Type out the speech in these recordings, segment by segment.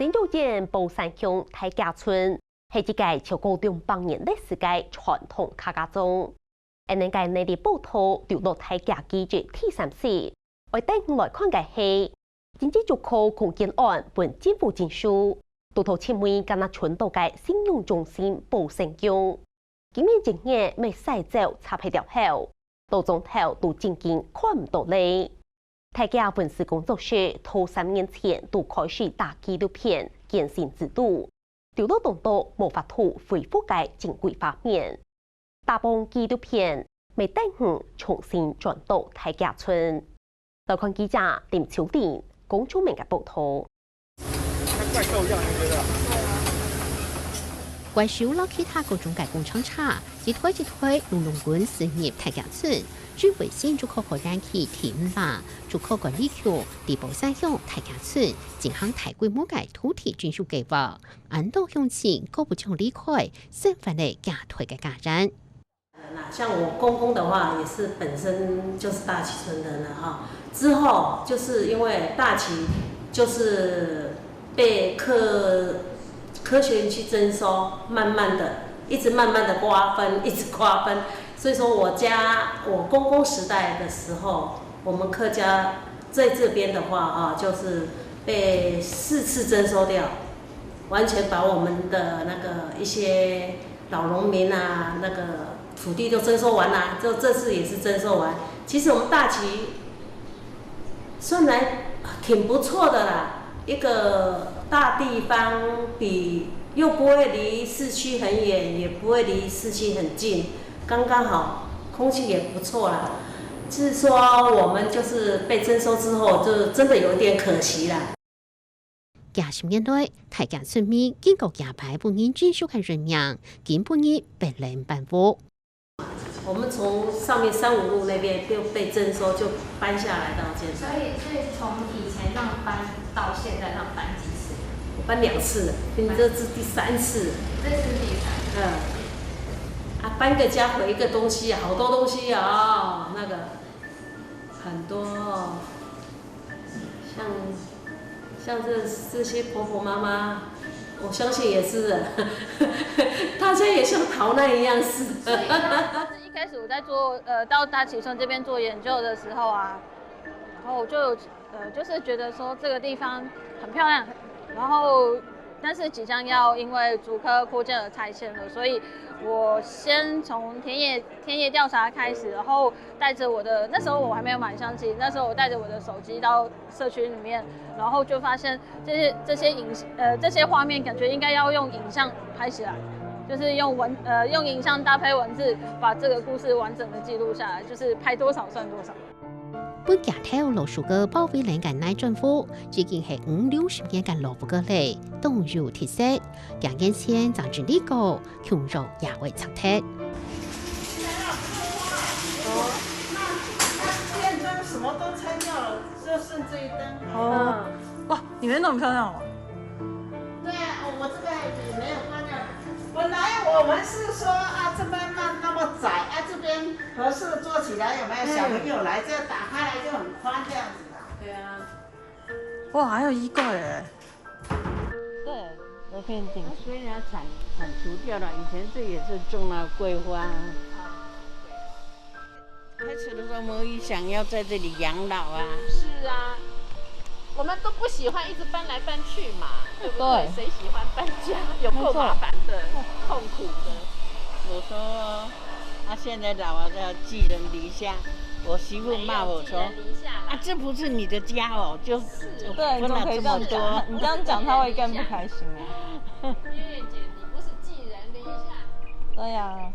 新竹县宝山乡大家村是一个超过200年历史的传统客家庄。因个内地报道流落大家记住第3世，我带来看嘅係經濟局口空建案本政府證書，督導前面跟那村道嘅信用中心寶山鄉。今年1月未洗走插起條後，到中頭都漸漸看唔到你。大家本事工作室頭3年前都開始打紀錄片健身指導，流落動作無法度恢復嘅正規畫面。大部紀錄片未等於重新轉到大家村。來看記者林秋玲、龔楚明嘅報道。怪獸一樣，你覺得？怪獸老其他各種加工廠廠，一推龍滾事業大家村，據微信就可可燃氣添啦，就可管理橋地寶山鄉大家村進行大規模嘅土地徵收計劃，安到鄉親各不將離開，身份的加推嘅家人。像我公公的話，也是本身就是大旗村的人哈。之後就是因為大旗就是被科學園區徵收，一直慢慢的瓜分，所以說我公公時代的時候，我們客家在這邊的話啊，就是被4次徵收掉，完全把我們的那個一些老農民啊，那個土地都徵收完啦，就這次也是徵收完。其實我們大旗算來挺不錯的啦，一個大地方，又不會離市區很遠，也不會離市區很近，剛剛好，空氣也不錯啦。是說我們就是被徵收之後，就真的有一點可惜啦。80年代，大家村民經過亞排本年徵收嘅人名，經本年被人辦屋。我們從上面35路那邊就被徵收，就搬下來到現在。所以從以前這樣搬到現在這樣搬幾次？我搬2次了，這是第3次。這是第3次。搬個家回一個東西，好多東西啊，那個很多，像這些婆婆媽媽。我相信也是，大家也像逃難一樣是。一開始我在做到大旗村這邊做研究的時候啊，然後我就是覺得說這個地方很漂亮，然後但是即將要因為竹科擴建而拆遷了，所以我先從田野調查開始，然後帶着我的，那時候我還沒有買相機，那時候我帶着我的手機到社區裡面，然後就發現這些畫面感覺應該要用影像拍起來，就是用影像搭配文字，把這個故事完整的記錄下來，就是拍多少算多少。本家頭老樹個保衛欄嘅內政府，已經係50-60年嘅老不個嚟，動有特色，兩年前長治理高，窮肉也會拆鐵。那電燈什麼都拆掉了，就剩這一燈。哦，哇，裡面那麼漂亮哦。對啊，我這個也沒有關掉。本來我們是說啊，這邊那麼窄啊，這邊合適做起來有沒有小朋友來？這樣打開來就很寬這樣子的。對啊。哇，還有衣櫃耶。對，都可以進。雖然鏟除掉了，以前這也是種了桂花。開始的時候沒有想要在這裡養老啊。是啊。我們都不喜歡一直搬來搬去嘛，對不對？誰喜歡搬家？有夠麻煩的，痛苦的。我說，現在老了要寄人籬下。我媳婦罵我說，這不是你的家哦，就對，分了這麼多。你這樣講，他會更不開心啊。月月姐，你不是寄人籬下。對呀。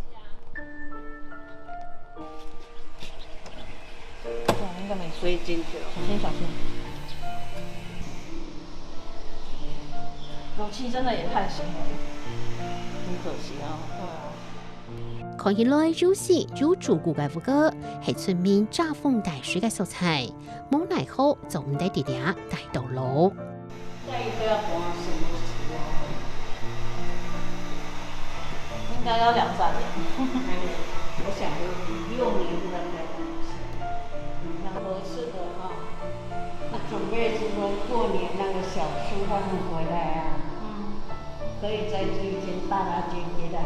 哇，應該沒飛進去了，小心。武器真的也太新了，很可惜啊。對啊。看起來就是有住過嘅屋個，係村民炸風大水嘅素材，冇耐後就唔得地嗲大道路。下一個要播什麼？應該要2-3年。我想有5-6年的應該很合適的哈。那總要月是说过年那个小叔他们回来啊，可以在这一天大大节给他，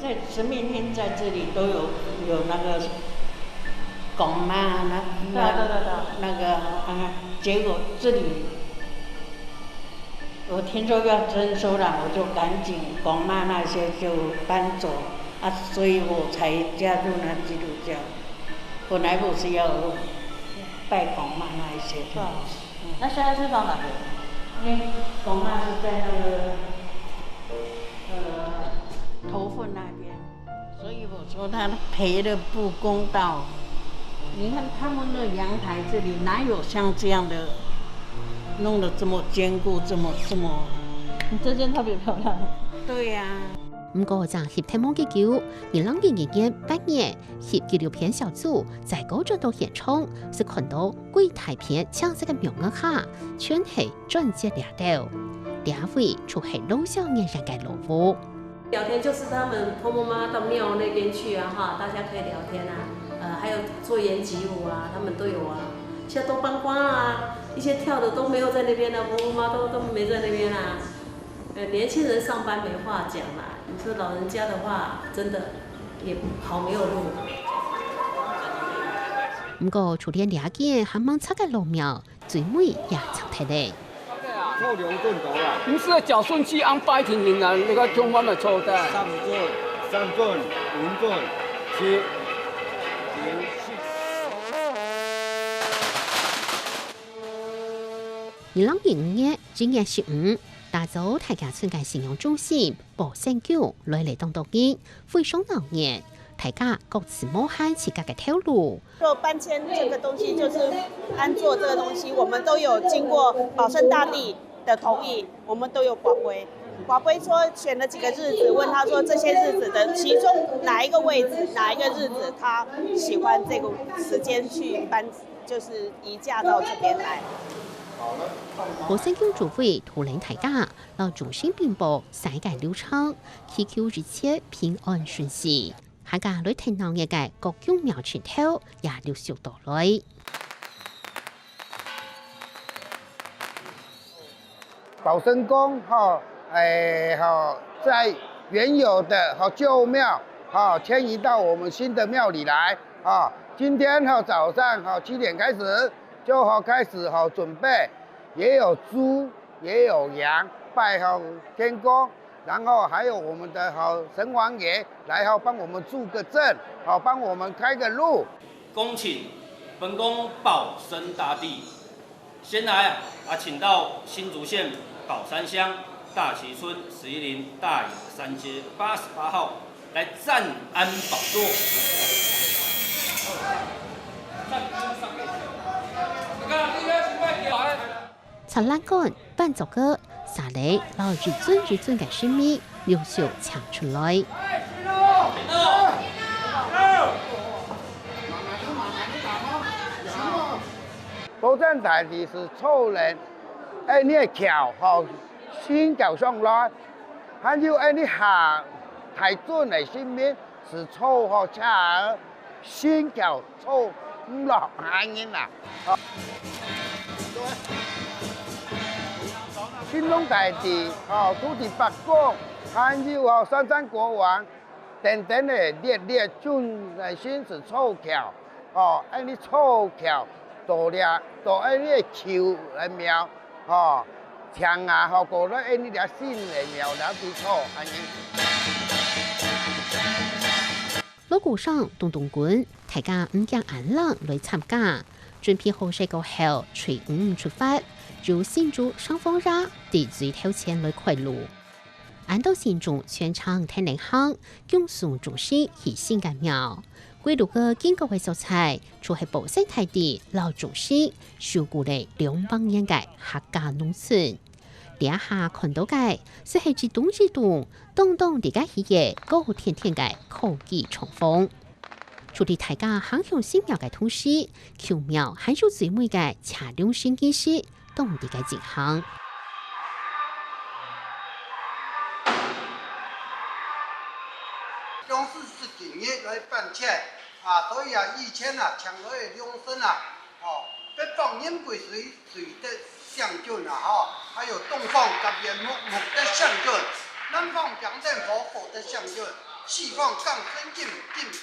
在神明厅在这里都有那个公妈那个结果这里我听说要征收了，我就赶紧公妈那些就搬走啊，所以我才加入了基督教。本来我是要拜公妈那一些。那现在是到哪边？因为公妈是在那个头份那边，所以我说他赔的不公道。你看他们的阳台这里哪有像这样的弄得这么坚固，这么？你这件特别漂亮。对呀。不过，在翕睇網嘅叫2020年8月，翕紀錄片小組在高州度現場，是看到鬼大片搶這個名額下，全係轉接掠到，兩位就係老少年人嘅路夫。聊天就是他们婆婆妈到庙那边去啊，哈，大家可以聊天啊，还有做延吉舞啊，他们都有啊。现在都搬光了啊，一些跳的都没有在那边了，婆婆妈都没在那边啦。年轻人上班没话讲啦，你说老人家的话，真的也好没有路。不過，除了了解還望出嘅路廟，最美也曾睇嚟。臭龍鎮島啦，唔是腳順氣安拜天然啊，那個中灣嘅臭的。三鎮、五鎮、七。2005年正月15，大洲大家村嘅信仰中心寶山橋來嚟當道嘅，非常鬧熱。大家各自摸喊自家嘅條路。就搬遷這個東西，就是安坐這個東西，我們都有經過保生大帝的同意，我們都有跋杯。跋杯說選了幾個日子，問他說這些日子的其中哪一個位置，哪一個日子他喜歡這個時間去搬，就是移駕到這邊來。寶山橋主會圖令大家讓中心並步世界流暢，祈求一切平安順遂。客家來聽鬧熱嘅各種廟前頭也陸續到來。保生宮在原有的舊廟遷移到我們新的廟裡來今天早上7點開始就開始準備，也有豬也有羊拜天公，然後還有我們的神王爺來幫我們助個陣，幫我們開個路。恭請本宮保生大帝先來請到新竹縣寶山鄉大旗村11林大雅3街88號來暫安寶座。陳蘭幹扮作個沙雷，讓日尊嘅生命陸續搶出來。寶山大帝是臭人，你橋先橋上來，還有你下太尊嘅生命是臭車先橋臭唔落下人啦。金龍大帝、土地八公，還有三山國王等等的列尊的先是臭橋，你臭橋到了你橋來廟，牆過了你條新的廟來比臭安尼。鑼鼓上咚咚滾，大家唔驚安冷來參加，準備好勢過後，隨5出發。由新竹上風沙地最頭前來開路，按到新竹全場聽領行，用送中心係新嘅廟。歸路嘅經過嘅素材，就係寶山大帝老中心收顧嚟200年嘅客家農村。兩下看到嘅是係一棟一棟棟棟地嘅起嘅高天天嘅科技重逢。除了大家行向新廟嘅同時，求廟還有最美嘅車輛升級式。當地嘅進行。中式是今日來辦切所以以前搶來的兩生这放烟鬼水的象征啊哈，还有东方甲面木的象征，南方强电火的象征，西方杠声金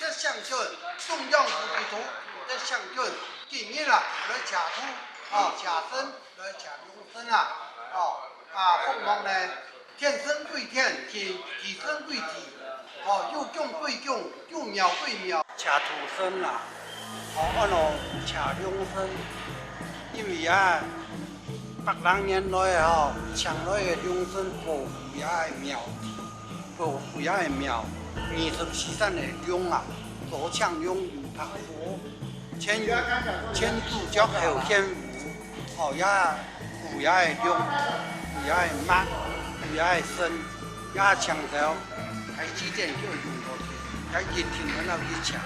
的象征，中央土的象征。今日啊来卡土啊卡身来卡永生啊凤凰呢天生对天，地生对地，又重对重，又妙对妙。卡土生啦，按咯卡永生，因为啊。北人原来唱来的永生保护也会妙，保护也会妙。24山的永啊，多唱永有他佛，千主角后天，也有也会永，也会慢，也会深，也强调，台积电就用过去，还一听很好去唱。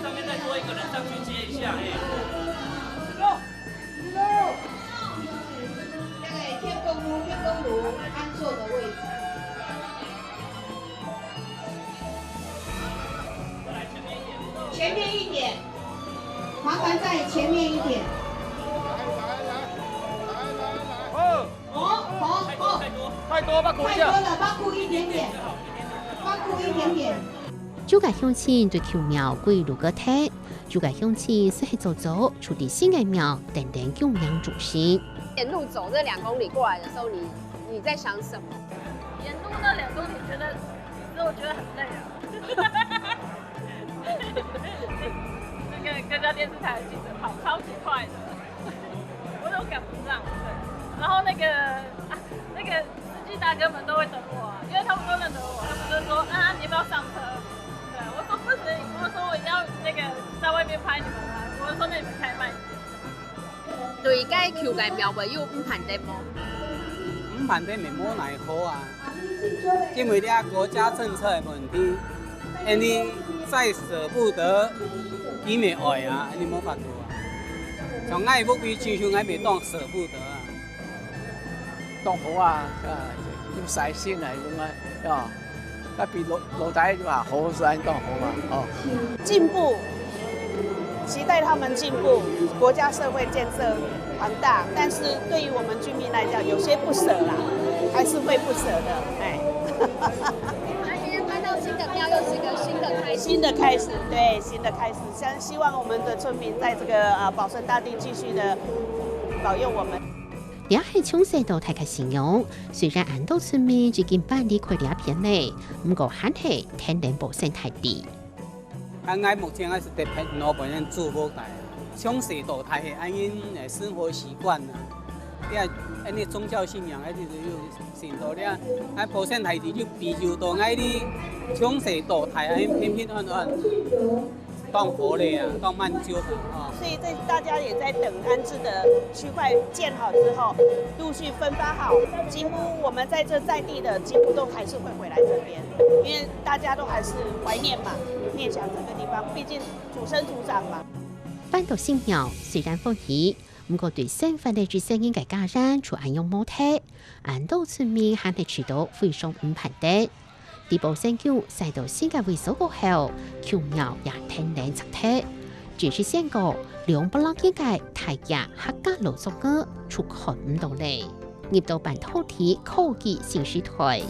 上面再多一个人上去接一下，天公炉安坐的位置。前面一点，麻烦在前面一点。太多，把鼓一下。太多了，把鼓一点点，把鼓一点点。主家乡亲对球庙归入个体，主家乡亲是去走处理新的庙，等等供养主心。沿路走这2公里过来的时候，你在想什么？沿路那2公里，我觉得很累啊。那个各家电视台的记者跑超级快的，我都赶不上。然后那个司机大哥们都会等我啊，因为他们都认得我，他们就说你要不要上车？对，我说不行，我说我一定要在外面拍你们啊，我说那你们开慢一点。对该求界庙会有5盘地吗？5盘地咪冇奈何啊，因为啲国家政策的问题，你再舍不得，伊咪爱啊，你冇法度啊。从爱不归，亲像爱咪当舍不得啊。當好啊，要細先嚟咁啊，特別老仔話好想當好嘛，進步，期待他們進步，國家社會建設龐大，但是對於我們居民來講，有些不捨啦，還是會不捨的，那今天搬到新的廟，又是一個新的開始。新的開始，對，新的開始，希望我們的村民在這個保生大帝繼續的保佑我們。也係從細到大嘅形容，雖然安島村民已經辦理開兩片嘞，不過還係天然保生大帝。我目前是在老本人住無大，從細到大係安因生活習慣啊，啲宗教信仰啲就要信到咧，保生大帝就比較到啲從細到大安平平安安。當佛嘞啊，當慢修的啊，所以大家也在等安置的區塊建好之後，陸續分發好，幾乎我們在地的幾乎都還是會回來這邊，因為大家都還是懷念嘛，念想這個地方，畢竟土生土長嘛。搬到新廟雖然豐裕，不過對身份的聲音嘅家人除安用冇睇，安島村民還係持到非常5盤地。地保生橋駛到新嘅維修過後，橋廟也天然拆體，只是先個2不浪嘅大家客家老作歌出看唔到嚟，入到辦土地科技新時代，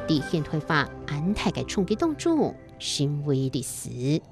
地現代化安泰嘅衝擊當中，成為歷史。